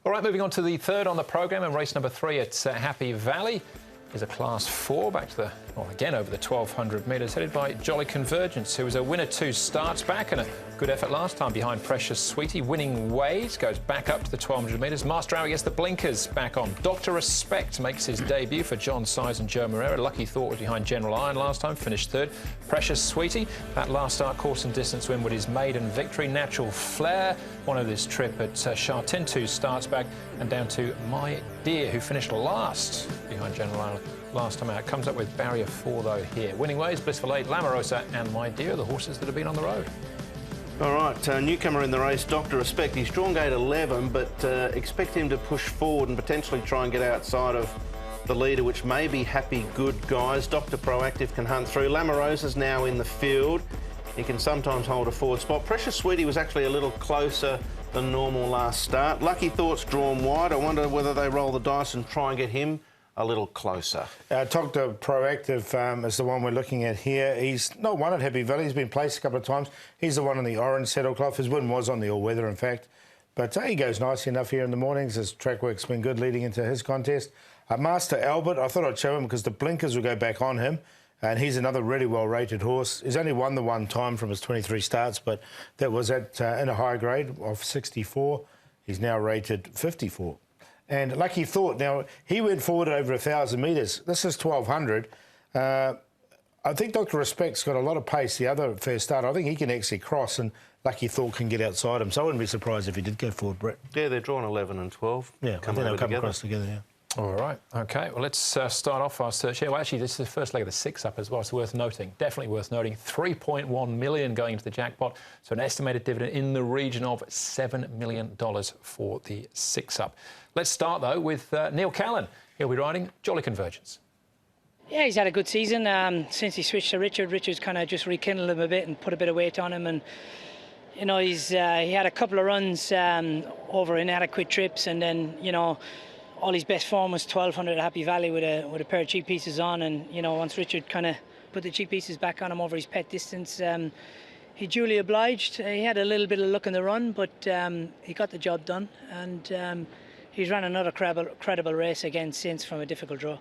All right, moving on to the third on the programme, and race number 3 at Happy Valley is a Class 4, back to the, well, again over the 1,200 metres, headed by Jolly Convergence, who was a winner 2 starts back and a good effort last time behind Precious Sweetie. Winning Ways goes back up to the 1,200 metres. Master Hour gets the blinkers back on. Dr. Respect makes his debut for John Size and Joe Moreira. Lucky Thought was behind General Iron last time, finished 3rd. Precious Sweetie, that last start course and distance win with his maiden victory. Natural Flair, one of this trip at Chartin, 2 starts back, and down to My Dear, who finished last behind General Iron last time out. Comes up with barrier 4 though here. Winning Ways, Blissful 8, Lamarosa and My Dear, the horses that have been on the road. All right, newcomer in the race, Dr. Respect. He's drawn gate 11, but expect him to push forward and potentially try and get outside of the leader, which may be Happy Good Guys. Dr. Proactive can hunt through. Lamarosa's now in the field. He can sometimes hold a forward spot. Precious Sweetie was actually a little closer than normal last start. Lucky Thought's drawn wide. I wonder whether they roll the dice and try and get him a little closer. Dr. Proactive is the one we're looking at here. He's not won at Happy Valley. He's been placed a couple of times. He's the one in the orange saddlecloth. His win was on the all-weather, in fact. But he goes nicely enough here in the mornings. His track work's been good leading into his contest. Master Albert, I thought I'd show him because the blinkers will go back on him. And he's another really well-rated horse. He's only won the one time from his 23 starts, but that was at in a high grade of 64. He's now rated 54. And Lucky Thought, now, he went forward over 1,000 metres. This is 1,200. I think Dr. Respect's got a lot of pace, the other first start. I think he can actually cross, and Lucky Thought can get outside him. So I wouldn't be surprised if he did go forward, Brett. Yeah, they're drawn 11 and 12. Yeah, they'll come across together, yeah. All right, OK. Well, let's start off our search here. Well, actually, this is the first leg of the 6-up as well. It's worth noting, definitely worth noting. 3.1 million going into the jackpot, so an estimated dividend in the region of $7 million for the 6-up. Let's start, though, with Neil Callan. He'll be riding Jolly Convergence. Yeah, he's had a good season since he switched to Richard. Richard's kind of just rekindled him a bit and put a bit of weight on him. And, you know, he had a couple of runs over inadequate trips, and then, you know, all his best form was 1,200 at Happy Valley with a pair of cheek pieces on. And, you know, once Richard kind of put the cheek pieces back on him over his pet distance, he duly obliged. He had a little bit of luck in the run, but he got the job done. And he's ran another credible race again since from a difficult draw.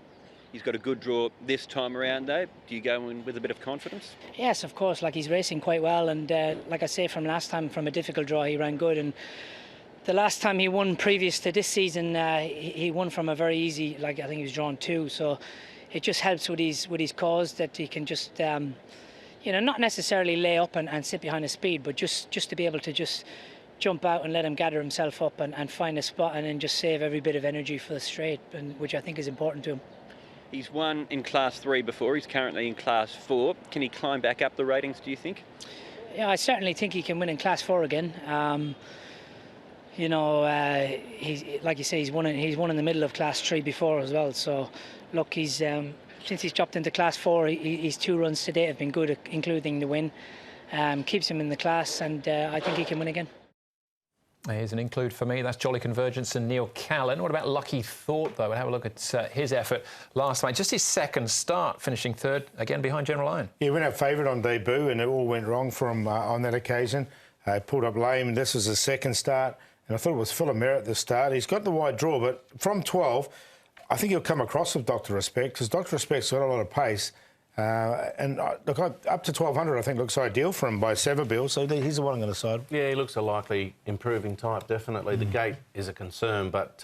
He's got a good draw this time around, though. Do you go in with a bit of confidence? Yes, of course. Like, he's racing quite well. And like I say, from last time, from a difficult draw, he ran good. And the last time he won previous to this season, he won from a very easy, like, I think he was drawn 2. So it just helps with his cause that he can just, you know, not necessarily lay up and sit behind his speed, but just to be able to just jump out and let him gather himself up and find a spot and then just save every bit of energy for the straight, which I think is important to him. He's won in Class 3 before. He's currently in Class 4. Can he climb back up the ratings, do you think? Yeah, I certainly think he can win in Class 4 again. You know, he's, like you say, he's won in the middle of Class 3 before as well. So, look, he's since he's dropped into Class 4, his 2 runs to date have been good, including the win. Keeps him in the class, and I think he can win again. Here's an include for me. That's Jolly Convergence and Neil Callan. What about Lucky Thought, though? We'll have a look at his effort last night. Just his second start, finishing 3rd, again behind General Iron. Yeah, he went out favourite on debut, and it all went wrong for him on that occasion. Pulled up lame, and this was his second start. And I thought it was full of merit at the start. He's got the wide draw, but from 12, I think he'll come across with Dr. Respect, because Dr. Respect's got a lot of pace. And look, up to 1,200, I think, looks ideal for him by Savabeel, so he's the one I'm going to side. Yeah, he looks a likely improving type, definitely. The gate is a concern, but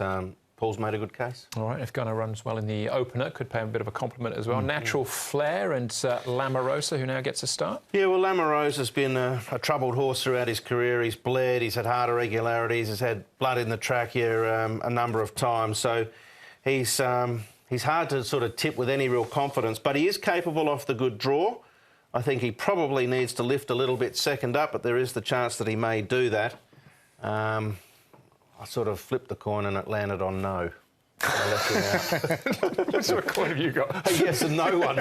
Paul's made a good case. All right, if Gunnar runs well in the opener, could pay him a bit of a compliment as well. Natural Flair and Lamarosa, who now gets a start. Yeah, well, Lamarosa's been a troubled horse throughout his career. He's bled, he's had heart irregularities, he's had blood in the trachea a number of times. So he's hard to sort of tip with any real confidence, but he is capable off the good draw. I think he probably needs to lift a little bit second up, but there is the chance that he may do that. I sort of flipped the coin and it landed on no. I'll let you know. What sort of coin have you got? A yes and no one.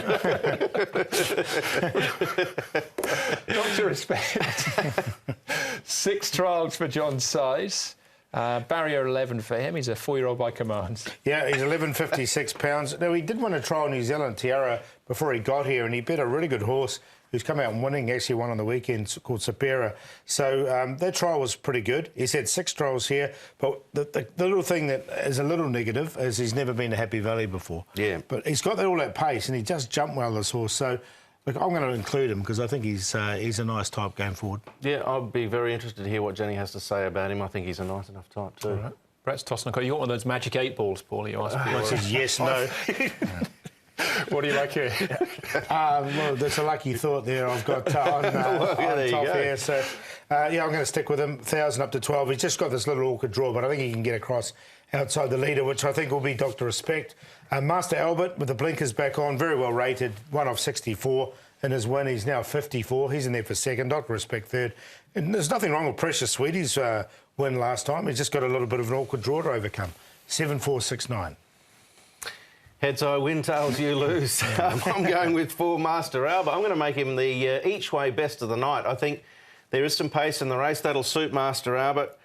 Dr. Respect. 6 trials for John Size. Barrier 11 for him. He's a 4-year-old by command. Yeah, he's 11.56 pounds. Now, he did win a trial in New Zealand, Tiara, before he got here, and he bet a really good horse who's come out and winning, actually won on the weekend, called Sapera. So that trial was pretty good. He's had 6 trials here, but the little thing that is a little negative is he's never been to Happy Valley before. Yeah. But he's got all that pace, and he just jumped well, this horse. So, look, I'm going to include him because I think he's a nice type going forward. Yeah, I'd be very interested to hear what Jenny has to say about him. I think he's a nice enough type too. Right. Brett's tossing a coin. You got one of those magic 8 balls, Paulie, you asked me. I said yes, no. What do you like here? Well, that's a lucky thought there I've got on top here. So, yeah, I'm going to stick with him. 1,000 up to 12. He's just got this little awkward draw, but I think he can get across outside the leader, which I think will be Dr. Respect. Master Albert, with the blinkers back on, very well rated, 1 off 64. In his win, he's now 54. He's in there for second. Dr. Respect third. And there's nothing wrong with Precious Sweetie's win last time. He's just got a little bit of an awkward draw to overcome. 7-4-6-9. Heads I win, tails you lose. I'm going with 4 Master Albert. I'm going to make him the each-way best of the night. I think there is some pace in the race. That'll suit Master Albert.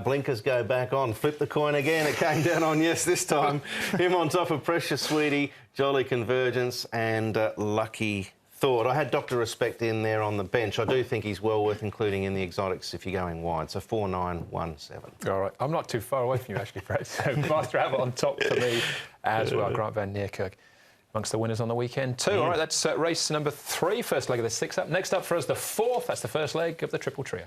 Blinkers go back on. Flip the coin again. It came down on yes this time. Him on top of Precious Sweetie, Jolly Convergence and Lucky Thought. I had Dr. Respect in there on the bench. I do think he's well worth including in the exotics if you're going wide. So 4-9-1-7. All right. I'm not too far away from you, actually, Brett. So Master Albert on top for me as well. Grant van Niekerk amongst the winners on the weekend too. All right, that's race number 3. First leg of the 6 up. Next up for us, the 4th. That's the first leg of the Triple Trio.